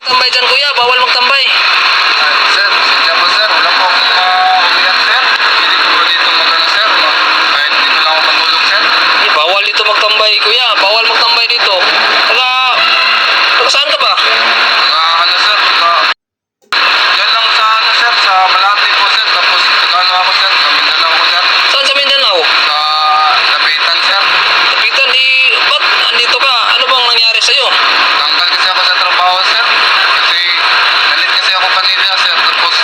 Tambay dyan kuya, bawal magtambay. Sir, pasensya po sir. Wala po akong uwian sir. Hindi ko po dito magano sir. Kahit dito lang ako matulog sir. Bawal dito magtambay kuya, bawal magtambay dito. Taga saan ka ba? Ano sir, yan lang sa ano sir, sa Malate po sir. Tapos Tagalog ako sir, sa Mindanao ako sir. Saan sa Mindanao? Sa Lapitan sir. Kapitan, ba't andito ka? Ano bang nangyari sa'yo? Tanggal kasi ako sa trabaho sir. Kasi nalit kasi ako kanina sir. Tapos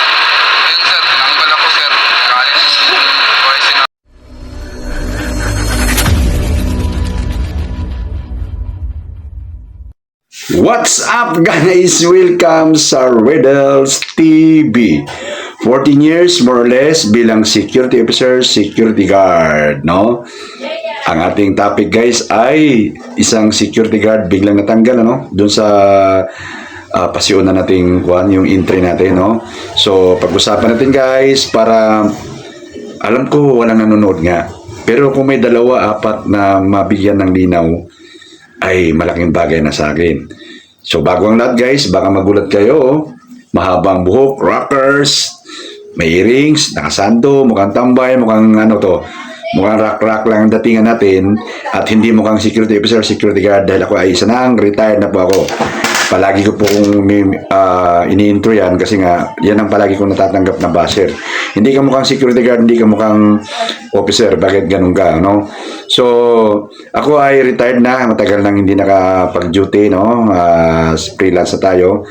yun sir, tinanggal ako sir. Galing boys na. What's up guys? Welcome sa Riddles TV. 14 years more or less bilang security officer, security guard, no? Ang ating topic guys ay isang security guard biglang natanggal, ano? Doon sa pasyon na nating yung entry natin, no? So, pag-usapan natin guys para alam ko walang nanonood nga. Pero kung may dalawa, apat na mabigyan ng linaw, ay malaking bagay na sa akin. So bago ang lahat guys, baka magulat kayo. Mahabang buhok, rockers, may earrings, nakasando, mukhang tambay, mukhang ano to, mukhang rock lang ang datingan natin at hindi mukhang security officer, security guard dahil ako ay isa nang retired na po ako. Palagi ko pong ini-intro yan kasi nga yan ang palagi kong natatanggap na basher. Hindi ka mukhang security guard, hindi ka mukhang officer, bakit ganun ka, no? So, ako ay retired na, matagal nang hindi nakapag-duty, no? Freelance na tayo.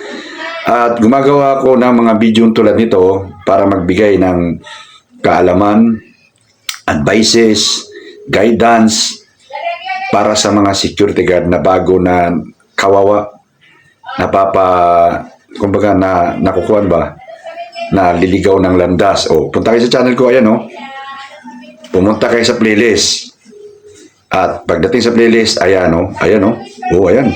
At gumagawa ako ng mga video tulad nito para magbigay ng kaalaman, advices, guidance para sa mga security guard na bago na kawawa, kumbaga nakukuhan ba, na liligaw ng landas. O, punta kayo sa channel ko, ayan, no? Pumunta kayo sa playlist. At pagdating sa playlist, ayan, no? Ayan, no? O, ayan.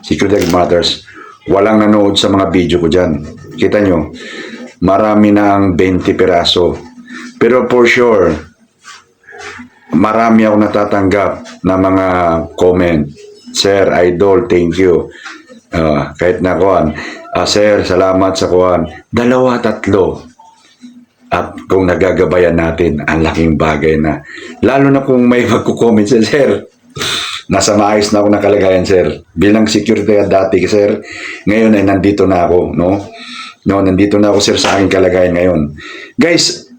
Security Matters. Walang nanood sa mga video ko dyan. Kita nyo, marami na ang 20 piraso. Pero for sure, marami ako natatanggap na mga comment. Sir, idol, thank you. Kahit na kuhan, sir, salamat sa kuhan. 2, 3. At kung nagagabayan natin, ang laking bagay na. Lalo na kung may magkukomment siya, sir. Nasa maayos na ako ng kalagayan, sir. Bilang security dati, sir, ngayon ay nandito na ako, no? No, nandito na ako, sir, sa aking kalagayan ngayon. Guys,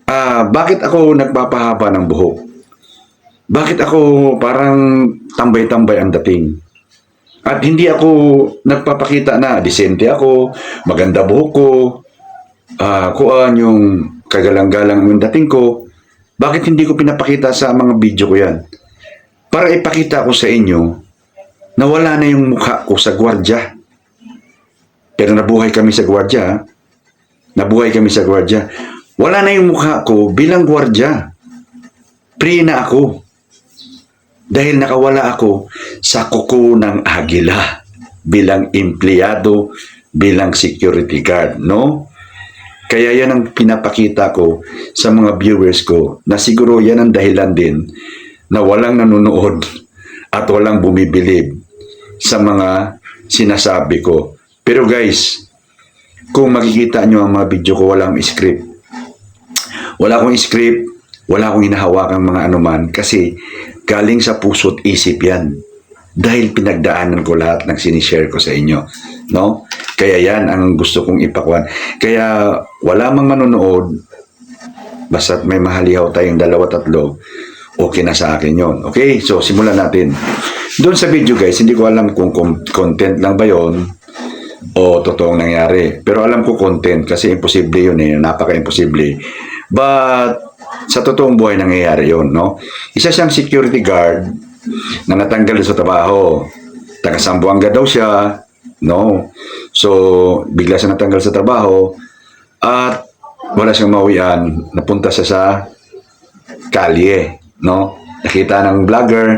bakit ako nagpapahaba ng buhok? Bakit ako parang tambay-tambay ang dating? At hindi ako nagpapakita na disente ako, maganda buhok ko, kuan yung kagalang-galang yung dating ko. Bakit hindi ko pinapakita sa mga video ko yan? Para ipakita ko sa inyo na wala na yung mukha ko sa gwardya. Pero nabuhay kami sa gwardya. Nabuhay kami sa gwardya. Wala na yung mukha ko bilang gwardya. Free na ako. Dahil nakawala ako sa kuko ng agila bilang empleyado, bilang security guard, no? Kaya yan ang pinapakita ko sa mga viewers ko na siguro yan ang dahilan din na walang nanonood at walang bumibilib sa mga sinasabi ko. Pero guys, kung makikita nyo ang mga video ko, walang script. Wala akong script, wala akong hinahawakang mga anuman kasi galing sa puso't isip yan. Dahil pinagdaanan ko lahat ng sinishare ko sa inyo. No? Kaya yan ang gusto kong ipakuan. Kaya wala mang manonood, basta may mahalihaw tayong 2, 3, okay na sa akin yon. Okay? So, simulan natin. Doon sa video guys, hindi ko alam kung content lang ba yon o totoong nangyari. Pero alam ko content kasi imposible yun eh. Napaka-imposible. But sa totoong buhay nangyayari yon, no? Isa siyang security guard na natanggal sa trabaho. Taga Zamboanga daw siya, no? So, bigla siya natanggal sa trabaho at wala siyang mauwian. Napunta siya sa kalye, no? Nakita ng vlogger,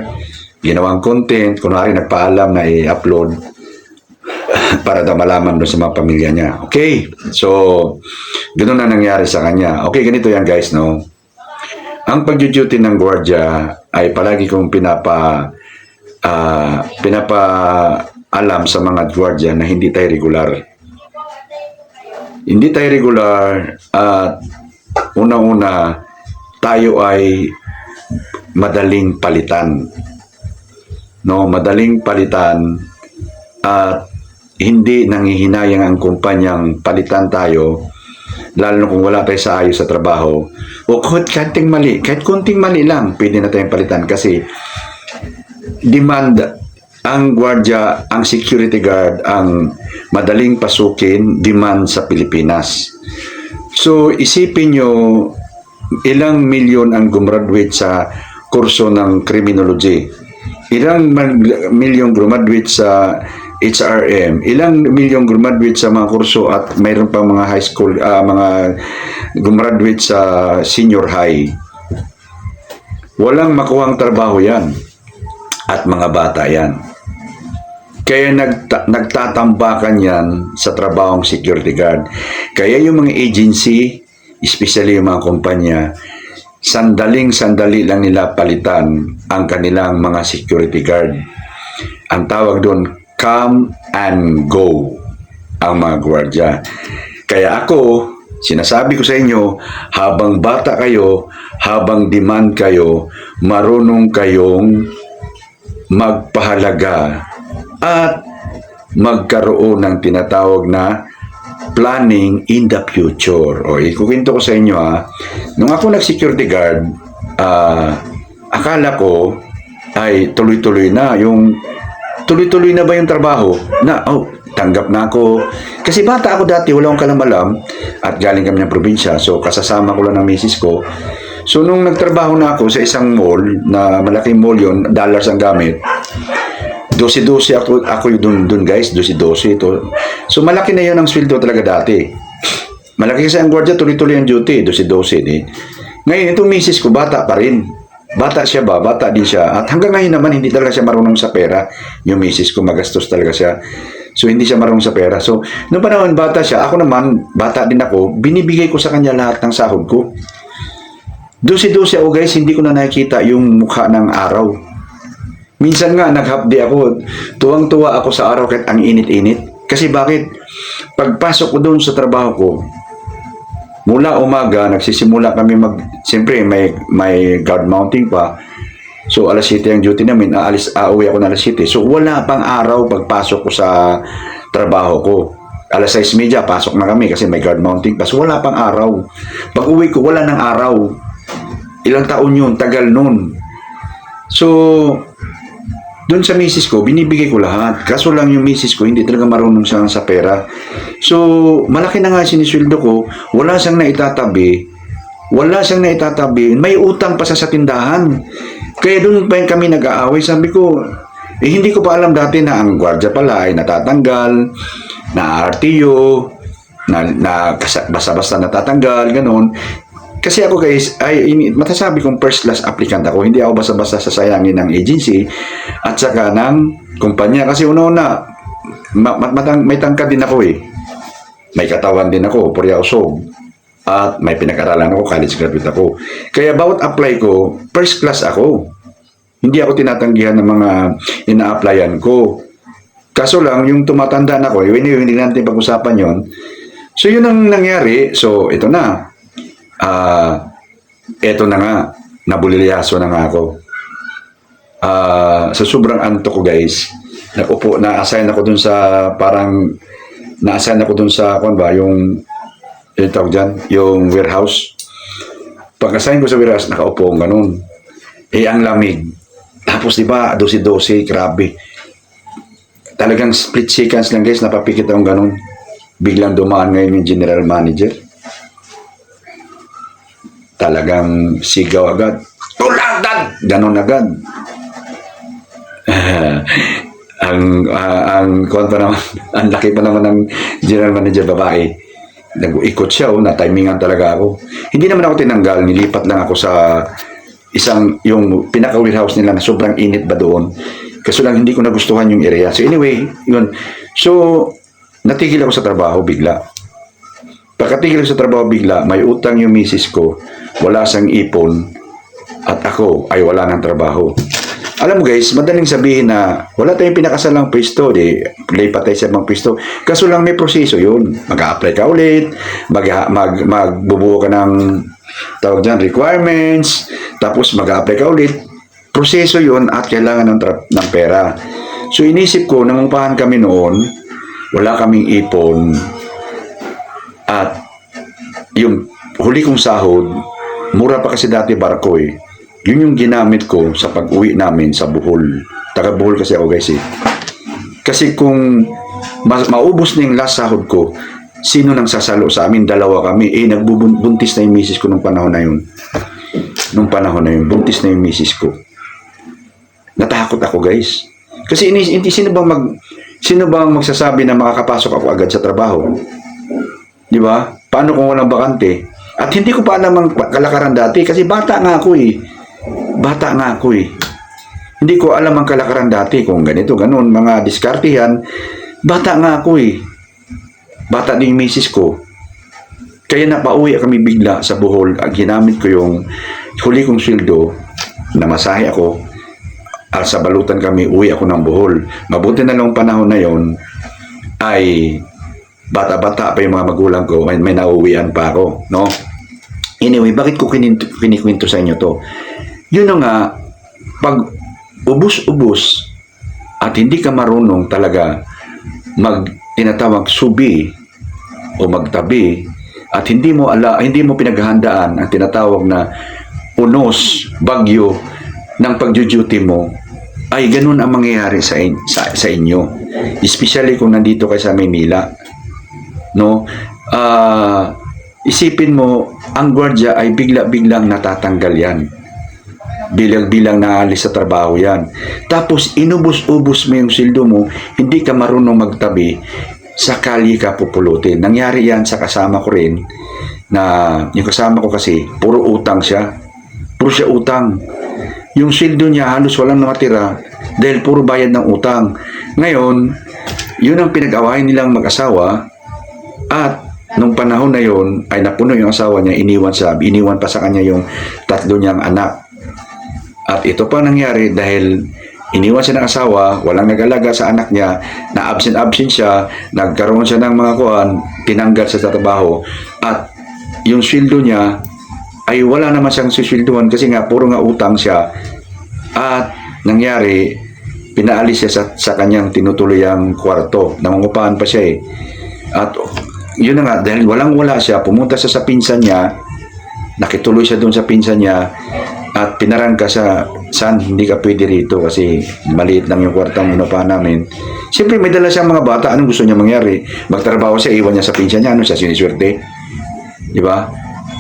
ginawang content, kunwari nagpaalam na i-upload para daw malaman doon sa mga pamilya niya. Okay? So, ganoon na nangyari sa kanya. Okay, ganito yan guys, no? Ang pag-duty ng gwardiya ay palagi kong alam sa mga gwardiya na hindi tayo regular. Hindi tayo regular at unang-una tayo ay madaling palitan. No, madaling palitan at hindi nangihinayang ang kumpanyang palitan tayo, lalo na kung wala tayo sa ayos sa trabaho. O kahit konting mali lang, pwede na tayong palitan kasi demand ang gwardiya, ang security guard, ang madaling pasukin, demand sa Pilipinas. So, isipin nyo, ilang milyon ang gumraduate sa kurso ng criminology. Ilang milyon graduate sa HRM, ilang milyong graduate sa mga kurso at mayroon pa mga high school, mga graduate sa senior high. Walang makuhang trabaho yan at mga bata yan. Kaya nagtatambakan yan sa trabahong security guard. Kaya yung mga agency, especially yung mga kumpanya, sandaling-sandali lang nila palitan ang kanilang mga security guard. Ang tawag doon, come and go ang mga gwardiya. Kaya ako, sinasabi ko sa inyo, habang bata kayo, habang demand kayo, marunong kayong magpahalaga at magkaroon ng tinatawag na planning in the future. O, ikukwento ko sa inyo nung ako nag-security guard, akala ko ay tuloy-tuloy na ba yung trabaho na, tanggap na ako. Kasi bata ako dati, wala akong kalamalam at galing kami ng probinsya. So, kasasama ko lang ng misis ko. So, nung nagtrabaho na ako sa isang mall, na malaking mall yun, dollars ang gamit, 12-12 ako dun guys, 12-12 ito. So, malaki na yun ang sweldo talaga dati. Malaki kasi ang gwardiya, tuloy-tuloy ang duty, 12-12. Ngayon, itong misis ko, bata pa rin. Bata siya ba? Bata din siya. At hanggang ngayon naman, hindi talaga siya marunong sa pera. Yung misis ko, magastos talaga siya. So, hindi siya marunong sa pera. So, noong panahon, bata siya. Ako naman, bata din ako. Binibigay ko sa kanya lahat ng sahod ko. 12-12 ako guys, hindi ko na nakikita yung mukha ng araw. Minsan nga, nag-half day ako. Tuwang-tuwa ako sa araw kahit ang init-init. Kasi bakit? Pagpasok ko doon sa trabaho ko, mula umaga, nagsisimula kami siyempre, may guard mounting pa. So, alas 7 ang duty namin. Uuwi ako na alas 7. So, wala pang araw pagpasok ko sa trabaho ko. Alas 6:30, pasok na kami kasi may guard mounting pa. So, wala pang araw. Pag uwi ko, wala ng araw. Ilang taon yun, tagal nun. So, doon sa misis ko, binibigay ko lahat. Kaso lang yung misis ko, hindi talaga marunong sa pera. So, malaki na nga sinisweldo ko, wala siyang naitatabi. May utang pa sa tindahan. Kaya doon pa kami nag-aaway. Sabi ko, hindi ko pa alam dati na ang gwardiya pala ay natatanggal, na RTO, na basta-basta natatanggal, ganun. Kasi ako guys, matasabi kong first class applicant ako. Hindi ako basta-basta sasayangin ng agency at saka ng kumpanya. Kasi una-una, may tangkad din ako eh. May katawan din ako, puryausog. At may pinag-aralan ako, college graduate ako. Kaya bawat apply ko, first class ako. Hindi ako tinatanggihan ng mga ina-applyan ko. Kaso lang, yung tumatanda na ako, hindi natin pag-usapan yon. So yun ang nangyari. So ito na. Eto na nga, nabulilyaso na nga ako. Sa sobrang antok ko guys, na-assign ako dun sa tawag dyan, yung warehouse. Pag-assign ko sa warehouse, nakaupo ang ganun. Ang lamig. Tapos diba, 12-12, grabe. Talagang split seconds lang guys, napapikit akong ganun. Biglang dumaan ngayon yung general manager. Talagang sigaw agad. Tulagdan! Ganon agad. Ang laki pa naman ng general manager babae. Nag-ikot siya, na-timingan talaga ako. Hindi naman ako tinanggal, nilipat lang ako sa yung pinaka-warehouse nila na sobrang init ba doon. Kasi lang hindi ko nagustuhan yung area. So anyway, yun. So, natigil ako sa trabaho bigla. Pagkatigil sa trabaho bigla, may utang yung misis ko, wala siyang ipon, at ako ay wala ng trabaho. Alam mo guys, madaling sabihin na wala tayong pinakasalang pwesto, di lipat tayo sa ibang pwesto. Kaso lang may proseso yun. Mag-a-apply ka ulit, magbubuo ka ng tawag dyan, requirements, tapos mag-a-apply ka ulit. Proseso yun at kailangan ng pera. So inisip ko, nangungupahan kami noon, wala kaming ipon, at yung huli kong sahod, mura pa kasi dati barko eh. Yun yung ginamit ko sa pag-uwi namin sa Bohol. Taga Bohol kasi ako guys eh. Kasi kung maubos na yung last sahod ko, sino nang sasalo sa amin? Dalawa kami. Nagbubuntis na yung misis ko nung panahon na yun. Buntis na yung misis ko. Natakot ako guys. Kasi sino bang magsasabi na makakapasok ako agad sa trabaho? Di ba? Paano kung walang bakante? At hindi ko pa alam ang kalakaran dati kasi bata nga ako eh. Hindi ko alam ang kalakaran dati kung ganito, ganun, mga diskartihan. Bata nga ako eh. Bata din yung misis ko. Kaya napauwi kami bigla sa Bohol. Ginamit ko yung huli kong sweldo, namasahe ako, at sa balutan kami, uwi ako ng Bohol. Mabuti na lang panahon na yon ay bata-bata pa yung mga magulang ko, may nauwian pa ako, no? Anyway, bakit ko kinikwento sa inyo to? Yun na nga, pag ubus-ubus at hindi ka marunong talaga tinatawag subi o magtabi at hindi mo pinaghahandaan ang tinatawag na unos, bagyo ng pag-duty mo, ay ganun ang mangyayari sa inyo. Especially kung nandito kayo sa Maynila. No? Isipin mo, ang gwardiya ay bigla-biglang natatanggal yan. Bilang naalis sa trabaho yan. Tapos inubos-ubos mo yung sildo mo, hindi ka marunong magtabi, sakali ka pupulutin. Nangyari yan sa kasama ko rin, na yung kasama ko kasi, puro utang siya. Puro siya utang. Yung sildo niya halos walang nakatira dahil puro bayad ng utang. Ngayon, yun ang pinag-awayan nilang mag-asawa, at nung panahon na yun ay napuno yung asawa niya, iniwan pa sa kanya yung 3 niyang anak. At ito pa nangyari dahil iniwan siya ng asawa, walang nag-alaga sa anak niya, na absent siya, nagkaroon siya ng mga tinanggal siya sa trabaho, at yung sweldo niya ay wala naman siyang suswelduhan kasi nga puro nga utang siya. At nangyari, pinaalis siya sa kanyang tinutuluyang kwarto, nangungupahan pa siya eh. At yun na nga, dahil walang-wala siya, pumunta siya sa pinsan niya, nakituloy siya doon sa pinsan niya, at pinarangka sa san, hindi ka pwede rito kasi maliit lang yung kwartang inupahan namin. Siyempre may dala siyang mga bata, anong gusto niya mangyari? Magtrabaho siya, iwan niya sa pinsan niya, ano siya, siniswerte? Di ba?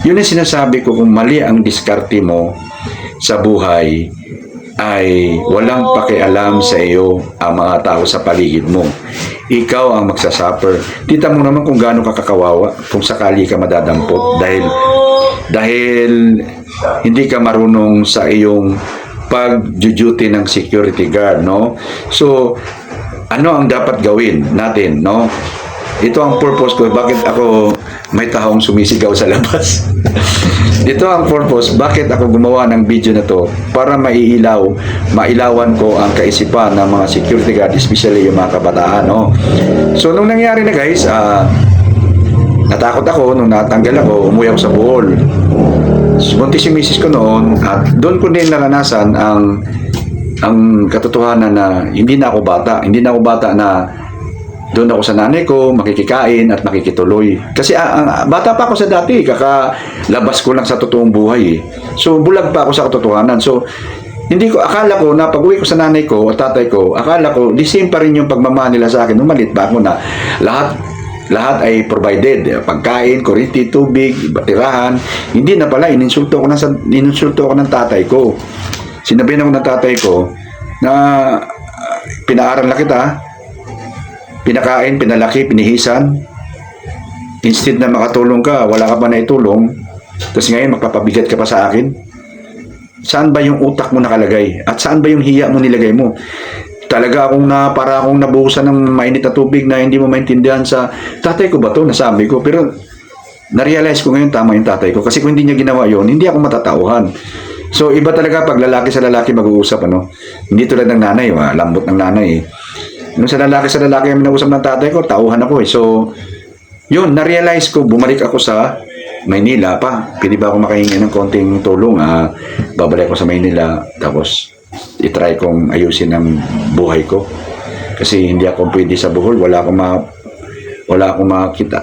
Yun ang sinasabi ko, kung mali ang diskarte mo sa buhay, ay walang pakialam sa iyo ang mga tao sa paligid mo. Ikaw ang magsasuffer. Tita mo naman kung gaano ka kakawawa kung sakali ka madadampot dahil hindi ka marunong sa iyong pag-duty ng security guard, no? So, ano ang dapat gawin natin, no? Ito ang purpose ko, bakit ako may taong sumisigaw sa labas. Ito ang purpose, bakit ako gumawa ng video na to, para mailawan ko ang kaisipan ng mga security guard, especially yung mga kabataan, no? So, nung nangyari na guys, natakot ako, nung natanggal ako, umuwi ako sa Bohol. Buntis yung misis ko noon, at doon ko din naranasan ang katotohanan na hindi na ako bata na doon ako sa nanay ko, makikikain at makikituloy. Kasi bata pa ako sa dati, kakalabas ko lang sa totoong buhay eh. So, bulag pa ako sa katotohanan. So, akala ko na pag-uwi ko sa nanay ko at tatay ko, akala ko, the same pa rin yung pagmamahal nila sa akin. Nung malit pa ako na lahat ay provided. Pagkain, kuryente, tubig, tirahan. Hindi na pala, ininsulto ako ng tatay ko. Sinabihan ako ng tatay ko na pinaaral na kita, pinakain, pinalaki, pinihisan. Instead na makatulong ka, wala ka pa na itulong, tapos ngayon magpapabigat ka pa sa akin. Saan ba yung utak mo nakalagay? At saan ba yung hiya mo nilagay mo? Talaga para akong nabuhusan ng mainit na tubig na hindi mo maintindihan sa tatay ko ba to? Nasabi ko. Pero na-realize ko ngayon tama yung tatay ko. Kasi kung hindi niya ginawa yon, hindi ako matatauhan. So, iba talaga pag lalaki sa lalaki mag-uusap, ano? Hindi tulad ng nanay, lambot ng nanay, eh. Nung sa lalaki kami nausap ng tatay ko, tauhan ako, eh. So, yun, na-realize ko, bumalik ako sa Maynila pa. Pwede ba ako makahingi ng konting tulong? Babalik ako sa Maynila, tapos itry kong ayusin ang buhay ko. Kasi hindi ako pwede sa Bohol, wala akong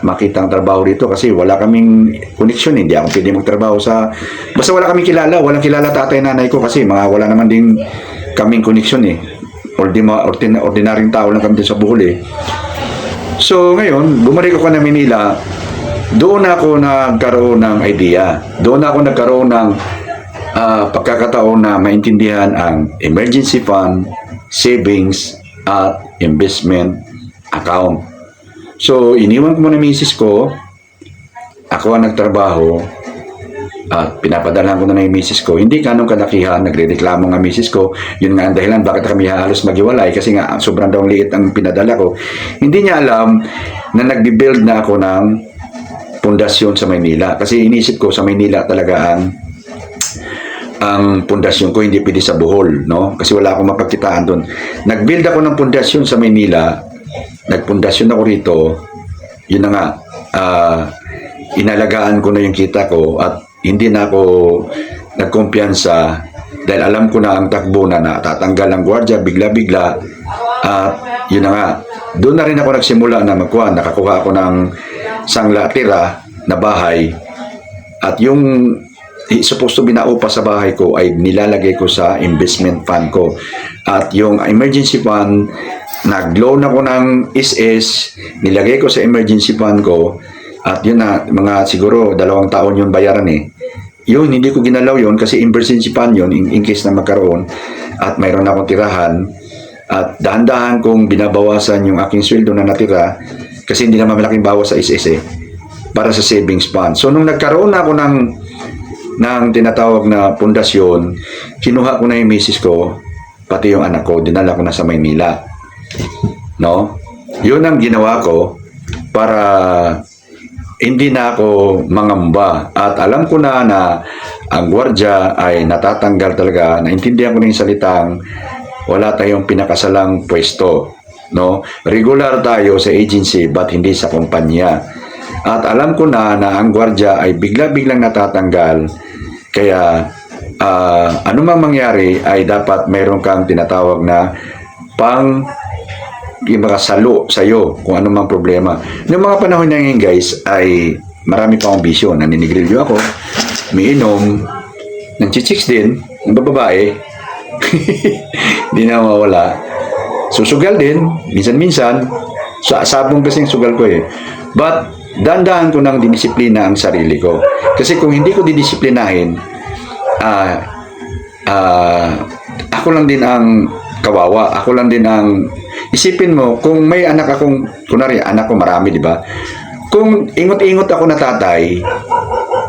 makitang trabaho dito kasi wala kaming connection, hindi ako pwede magtrabaho basta wala kaming kilala, walang kilala tatay nanay ko kasi wala naman din kaming connection, eh. Ordinaryong tao lang kami din sa Bohol, eh. So ngayon, bumalik ako na Manila, doon ako nagkaroon ng idea, doon ako nagkaroon ng pagkakataon na maintindihan ang emergency fund, savings, at investment account. So, iniwan ko muna misis ko, ako ang nagtrabaho, at pinapadalhan ko na yung misis ko. Hindi ganong kalakihan, nagre-reklamo nga misis ko. Yun nga ang dahilan bakit kami halos maghiwalay kasi nga sobrang daw liit ang pinadala ko. Hindi niya alam na nagbi-build na ako ng pundasyon sa Maynila. Kasi inisip ko sa Maynila talaga ang pundasyon ko, hindi pwede sa Bohol, no? Kasi wala akong mapagkitaan doon. Nag-build ako ng pundasyon sa Maynila, nagpundasyon ako rito, yun na nga, inalagaan ko na yung kita ko at hindi na ako nagkumpiyansa dahil alam ko na ang takbo na natatanggal ang gwardiya bigla-bigla at yun na nga, doon na rin ako nagsimula na nakakuha ako ng sangla tira na bahay at yung supposed to binaupa sa bahay ko ay nilalagay ko sa investment fund ko. At yung emergency fund, nag-loan ako ng SS, nilagay ko sa emergency fund ko. At yun na, mga siguro 2 taon yun bayaran, eh. Yun, hindi ko ginalaw yun kasi emergency fund yun in case na magkaroon. At mayroon akong tirahan. At dahan-dahan kong binabawasan yung aking sweldo na natira kasi hindi naman malaking bawas sa SS, eh, para sa savings fund. So, nung nagkaroon na ako ng tinatawag na pundasyon, kinuha ko na yung misis ko, pati yung anak ko, dinala ko na sa Maynila. No? Yun ang ginawa ko para hindi na ako mangamba. At alam ko na ang gwardiya ay natatanggal talaga. Naintindihan ko na yung salitang wala tayong pinakasalang pwesto. No? Regular tayo sa agency but hindi sa kumpanya. At alam ko na ang gwardiya ay bigla-biglang natatanggal. Kaya, anumang mangyari ay dapat mayroon kang tinatawag na makasalo sa'yo kung anumang problema. Noong mga panahon na ngayon, guys, ay marami pa akong bisyo. Naninigrilyo ako, umiinom, nang-chichicks din, ng babae. Hindi na mawala. Susugal din, minsan-minsan. Sabong kasing sugal ko, eh. But, dandaan ko ng dinisiplina ang sarili ko. Kasi kung hindi ko didisiplinahin, ako lang din ang kawawa. Ako lang din ang... Isipin mo, kung may anak akong... Kunwari, anak ko marami, di ba? Kung ingot-ingot ako na tatay,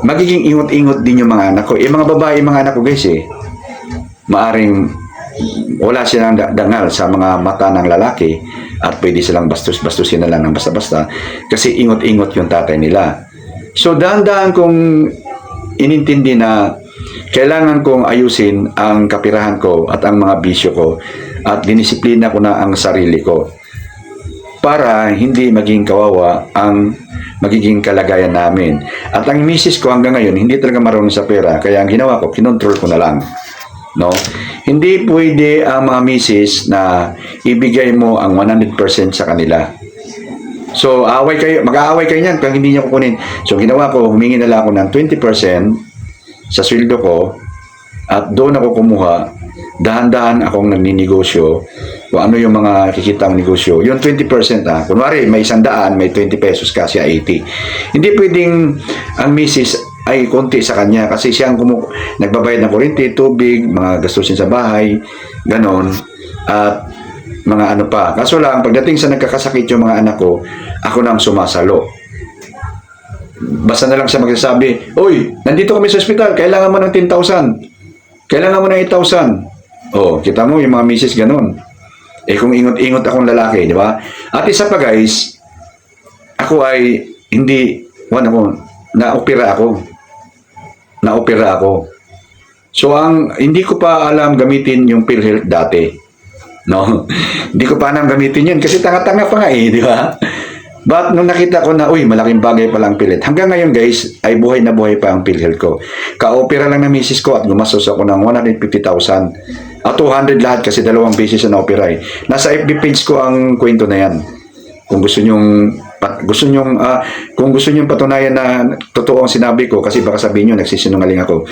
magiging ingot-ingot din yung mga anak ko. Mga babae, mga anak ko, guys, eh. Maaring wala silang dangal sa mga mata ng lalaki at pwede silang bastos-bastusin na lang ng basta-basta kasi ingot-ingot yung tatay nila. So, dahan-dahan kong inintindi na kailangan kong ayusin ang kapirahan ko at ang mga bisyo ko at dinisiplina ko na ang sarili ko para hindi maging kawawa ang magiging kalagayan namin. At ang misis ko hanggang ngayon, hindi talaga marunong sa pera. Kaya ang ginawa ko, kinontrol ko na lang. No? Hindi pwede ang mga misis na ibigay mo ang 100% sa kanila. So, mag-aaway kayo niyan kung hindi niyo kukunin. So, ginawa ko, humingi na lang ako ng 20% sa sweldo ko at doon ako kumuha. Dahan-dahan akong nagninegosyo kung ano yung mga kikitang negosyo. Yung 20%, kunwari may 100, may 20 pesos kasi 80. Hindi pwedeng ang misis ay konti sa kanya kasi siya ang nagbabayad ng kuryente, tubig, mga gastusin sa bahay, ganon, at mga ano pa. Kaso lang, pagdating sa nagkakasakit yung mga anak ko, ako nang sumasalo. Basta na lang siya magsasabi, "Uy, nandito kami sa ospital, kailangan mo ng 10,000. Kailangan mo ng 8,000. Oh, kita mo yung mga misis ganon. Kung ingot-ingot akong lalaki, di ba? At isa pa, guys, ako ay hindi, naopera ako. So hindi ko pa alam gamitin yung PhilHealth dati. No? Hindi ko pa alam gamitin yun kasi tanga-tanga pa nga di ba? But nung nakita ko na, malaking bagay pala ang PhilHealth. Hanggang ngayon guys, ay buhay na buhay pa ang PhilHealth ko. Ka-opera lang ng misis ko at gumastos ako ng 150,000. 200 lahat kasi 2 beses na opera eh. Nasa FB page ko ang kwento na yan. Kung gusto nyong kung gusto nyong patunayan na totoo ang sinabi ko kasi baka sabihin nyo nagsisinungaling ako.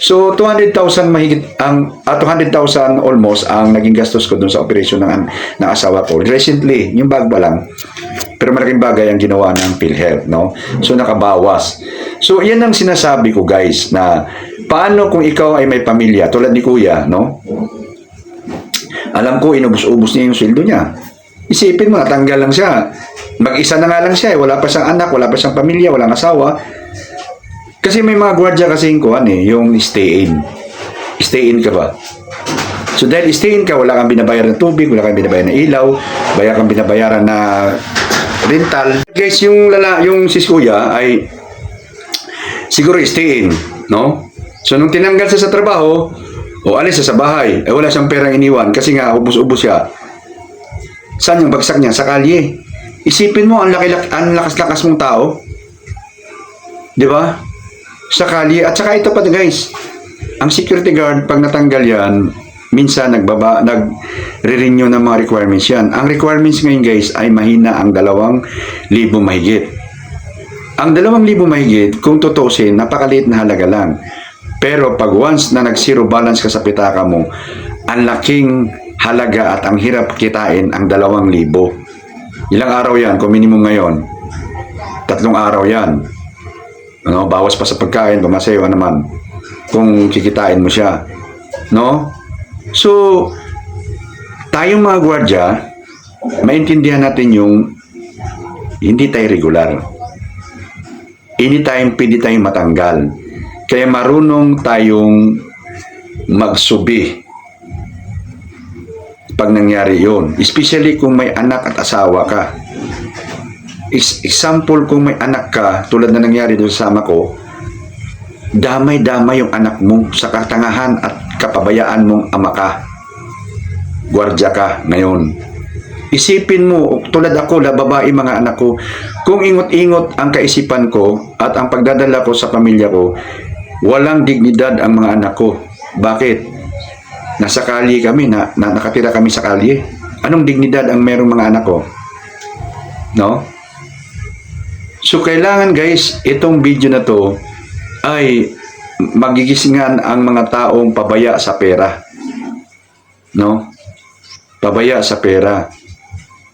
So 200,000 mahigit 200,000 almost ang naging gastos ko dun sa operation ng asawa ko. Recently, yung bag pa lang. Pero malaking bagay ang ginawa ng PhilHealth, no? So nakabawas. So yan ang sinasabi ko guys na paano kung ikaw ay may pamilya tulad ni Kuya, no? Alam ko inubos-ubos niya yung sweldo niya. Isipin mo, natanggal lang siya. Mag-isa na nga lang siya. Wala pa siyang anak, wala pa siyang pamilya, walang asawa. Kasi may mga gwardiya kasing yung stay in. Stay in ka ba? So dahil stay in ka, wala kang binabayaran ng tubig, wala kang binabayaran ng ilaw, wala kang binabayaran na rental. Guys, yung sis Kuya ay siguro stay in, no? So nung tinanggal siya sa trabaho, alis siya sa bahay, wala siyang perang iniwan kasi nga ubos-ubos siya. Saan yung bagsak niya? Sa kalye. Isipin mo, ang lakas-lakas mong tao. Di ba? Sa kalye. At saka ito pa guys, ang security guard, pag natanggal yan, minsan nagre-renew ng mga requirements yan. Ang requirements ngayon guys ay mahina ang 2,000 mahigit. Ang 2,000 mahigit, kung tutusin, napakaliit na halaga lang. Pero pag once na nag-zero balance ka sa pitaka mo, ang laking halaga at ang hirap kitain ang 2,000. Ilang araw yan? Kung minimum ngayon, 3 araw yan. Ano, bawas pa sa pagkain, pamasayo naman. Kung kikitain mo siya. No? So, tayong mga gwardya, maintindihan natin yung hindi tayo regular. Anytime, pwede tayong matanggal. Kaya marunong tayong magsubi pag nangyari yon, especially kung may anak at asawa ka. Example, kung may anak ka, tulad na nangyari doon sa sama ko, damay-damay yung anak mo sa katangahan at kapabayaan mong ama ka. Gwardya ka ngayon. Isipin mo, tulad ako, babae mga anak ko, kung ingot-ingot ang kaisipan ko at ang pagdadala ko sa pamilya ko, walang dignidad ang mga anak ko. Bakit? Nasa kalye kami, nakatira kami sa kalye. Anong dignidad ang merong mga anak ko? No? So, kailangan guys, itong video na to ay magigisingan ang mga taong pabaya sa pera. No? Pabaya sa pera.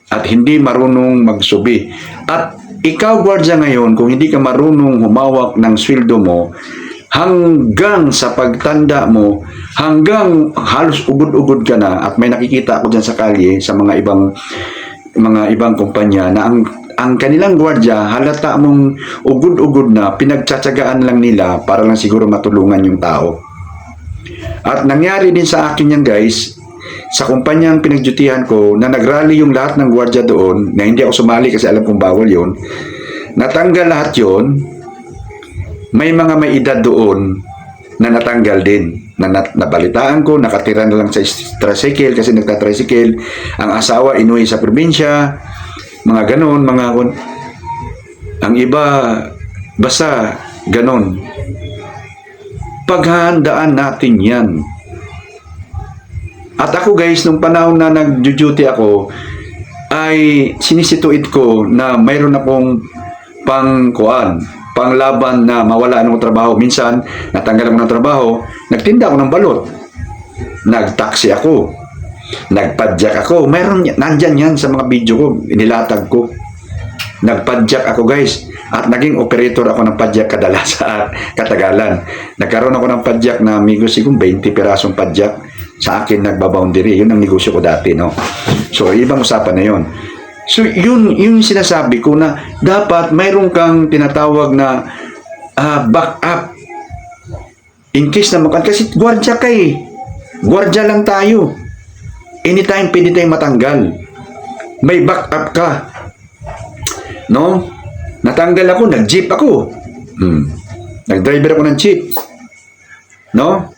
At hindi marunong magsubi. At ikaw, gwardya ngayon, kung hindi ka marunong humawak ng sweldo mo, hanggang sa pagtanda mo, hanggang halos ugod-ugod ka na, at may nakikita ako dyan sa kalye, sa mga ibang kumpanya, na ang kanilang gwardya, halata mong ugod-ugod na, pinagtsatsagaan lang nila para lang siguro matulungan yung tao. At nangyari din sa akin yan guys, sa kumpanyang pinagdutihan ko, na nagrally yung lahat ng gwardya doon, na hindi ako sumali kasi alam kong bawal yun, natanggal lahat yun. May mga may edad doon na natanggal din. Nabalitaan ko, nakatira na lang sa tricycle kasi nagta-tricycle. Ang asawa inuwi sa probinsya. Mga ganon, ang iba, basta ganon. Paghahandaan natin yan. At ako guys, nung panahon na nag-duty ako, ay sinisituit ko na mayroon akong panglaban na mawala ng trabaho. Minsan, natanggal ako ng trabaho, nagtinda ako ng balot. Nagtaksi ako. Nagpadyak ako. Nandyan yan sa mga video ko. Inilatag ko. Nagpadyak ako guys. At naging operator ako ng padyak kadala sa katagalan. Nagkaroon ako ng padyak na amigos, siguro 20 pirasong padyak. Sa akin nagbaboundary. Yun ang negosyo ko dati, no? So, ibang usapan na yun. So, yun sinasabi ko na dapat mayroon kang tinatawag na backup. In case na kasi gwardya ka eh. Gwardya lang tayo. Anytime pwede tayong matanggal. May backup ka. No? Natanggal ako, nag-jeep ako. Nag-driver ako ng jeep. No?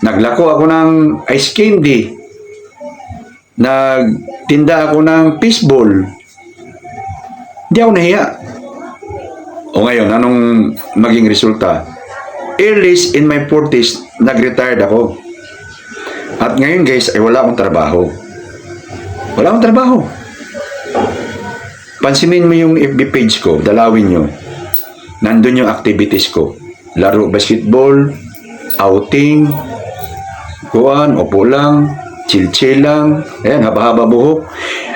Naglako ako ng ice candy. Nagtinda ako ng fishball. Hindi ako nahiya. O ngayon, anong maging resulta? Early in my 40s, nag-retired ako. At ngayon guys, ay wala akong trabaho. Wala akong trabaho. Pansinin mo yung FB page ko, dalawin nyo. Nandun yung activities ko. Laro basketball, outing, kuwan, upo lang, chill-chill lang, ayan, haba-haba buhok.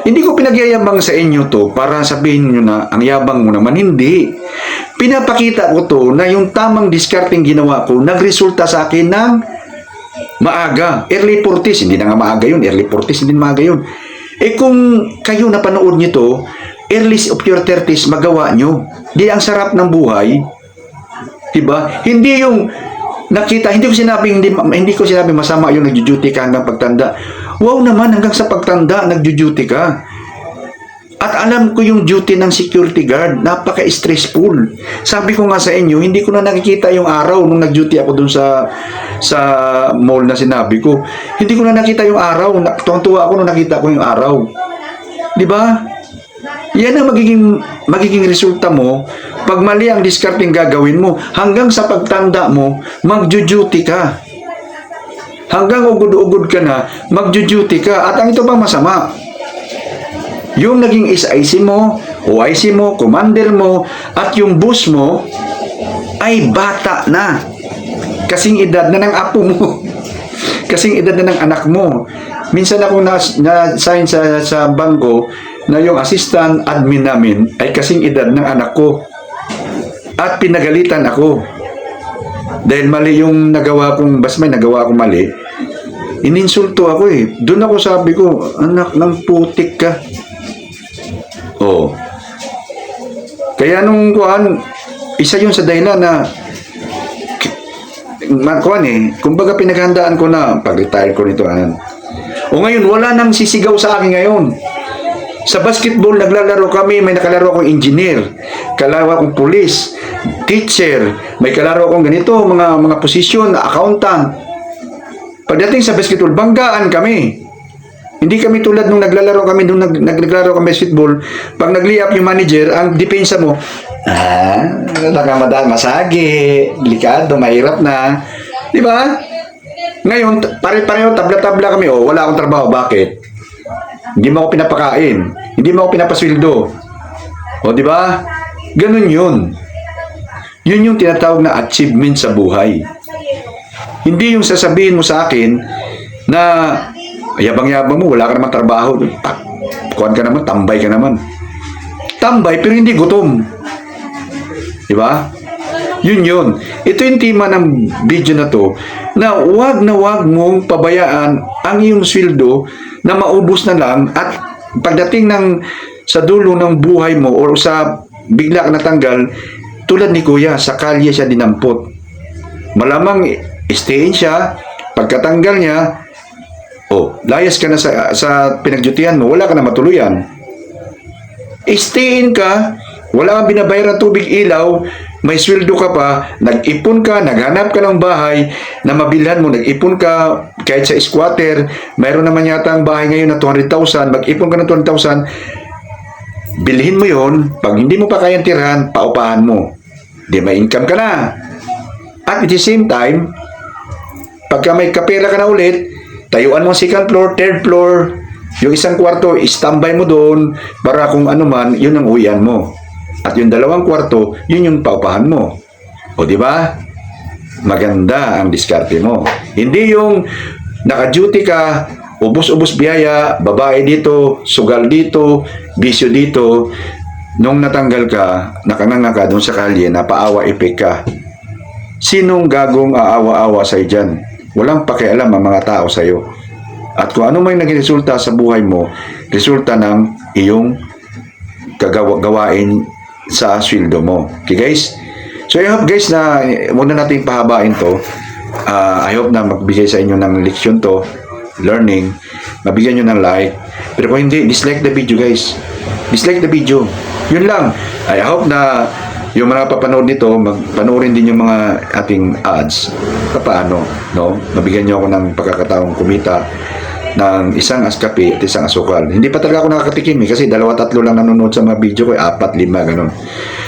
Hindi ko pinagyayabang sa inyo to para sabihin nyo na ang yabang mo naman, hindi. Pinapakita ko to na yung tamang discarding ginawa ko, nagresulta sa akin ng maaga. Early 40s, hindi na nga maaga yun. Early 40s, hindi na maaga yun. Eh kung kayo napanood nyo to, early of your 30s, magawa nyo. Di ang sarap ng buhay. Diba? Hindi yung nakita, hindi ko sinabing masama yung nagjo-duty ka hanggang pagtanda. Wow naman, hanggang sa pagtanda, nagjo-duty ka. At alam ko yung duty ng security guard, napaka-stressful. Sabi ko nga sa inyo, hindi ko na nakikita yung araw nung nag-duty ako dun sa mall na sinabi ko. Hindi ko na nakita yung araw. Tuwang-tuwa ako nung nakita ko yung araw. Di ba? Yan ang magiging resulta mo pag mali ang discarding gagawin mo. Hanggang sa pagtanda mo, mag-duty ka. Hanggang ugod-ugod ka na, mag-duty ka. At ang ito pa masama, yung naging SIC mo, OIC mo, commander mo, at yung boss mo, ay bata na. Kasing edad na ng apo mo. Kasing edad na ng anak mo. Minsan ako na-sign sa bangko na yung assistant admin namin ay kasing edad ng anak ko. At pinagalitan ako. Dahil mali yung nagawa kong, basta may nagawa akong mali, ininsulto ako eh. Doon ako sabi ko, anak ng putik ka. Oh. Kaya nung kuhan, isa yun sa dahilan na kuhan eh, kumbaga pinaghandaan ko na pag-retire ko nito. O ngayon, wala nang sisigaw sa akin ngayon. Sa basketball, naglalaro kami, may nakalaro akong engineer, kalaro akong police, teacher, may kalaro akong ganito, mga posisyon, accountant. Pagdating sa basketball, banggaan kami. Hindi kami tulad nung naglalaro kami, nung naglaro kami basketball, pag nag-lay-up yung manager, ang depensa mo, nakamadaan, masagi, delikado, mahirap na. Di ba? Ngayon, pare-pareho, tabla-tabla kami, wala akong trabaho, bakit? Hindi mo ako pinapakain, hindi mo ako pinapasweldo. O, di ba? Ganun yun. Yun yung tinatawag na achievement sa buhay. Hindi yung sasabihin mo sa akin na yabang-yabang mo, wala ka naman trabaho. Kuhan ka naman, tambay ka naman. Tambay, pero hindi gutom. Diba? Yun. Ito yung tema ng video na to, na wag mong pabayaan ang iyong sweldo na maubos na lang at pagdating sa dulo ng buhay mo or sa bigla ka natanggal, tulad ni Kuya, sa kalye siya dinampot. Malamang stayin siya, pagkatanggal niya, layas ka na sa pinagjutihan mo, wala ka na matuluyan. Stayin ka, wala kang binabayaran tubig, ilaw, may sweldo ka pa, nag-ipon ka, naghanap ka ng bahay na mabilhan mo, nag-ipon ka kahit sa squatter, mayroon naman yata ang bahay ngayon na 200,000, mag-ipon ka ng 200,000, bilhin mo yon, pag hindi mo pa kayang tirahan, paupahan mo. Di may income ka na. At at the same time, pagka may kapera ka na ulit, tayuan mo second floor, third floor, yung isang kwarto, standby mo doon para kung ano man, yun ang uwian mo. At yung dalawang kwarto, yun yung paupahan mo. O di ba? Maganda ang diskarte mo. Hindi yung naka-duty ka, ubos-ubos biyaya, babae dito, sugal dito, bisyo dito. Nung natanggal ka, nakanganga ka doon sa kalye, napaawa epek ka. Sinong gagong aawa-awa sa'yo dyan? Walang pakialam ang mga tao sa'yo. At kung ano may naging resulta sa buhay mo, resulta ng iyong gawain sa sweldo mo. Okay guys? So I hope guys na huwag na natin pahabain to. I hope na magbigay sa inyo ng leksyon to, learning, mabigyan nyo ng like. Pero kung hindi, dislike the video guys. Dislike the video. Yun lang. I hope na yung mga papanood nito, magpanoorin din yung mga ating ads. Paano, no? Mabigyan niyo ako ng pagkakataong kumita ng isang askape at isang asukal. Hindi pa talaga ako nakakatikim kasi 2-3 lang nanonood sa mga video ko, 4-5 ganun.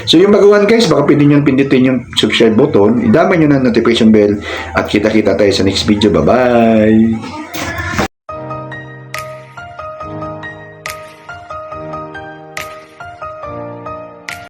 So yung baguhan guys, baka pwede nyo pindutin yung subscribe button, idamay nyo ng notification bell at kita-kita tayo sa next video. Bye-bye!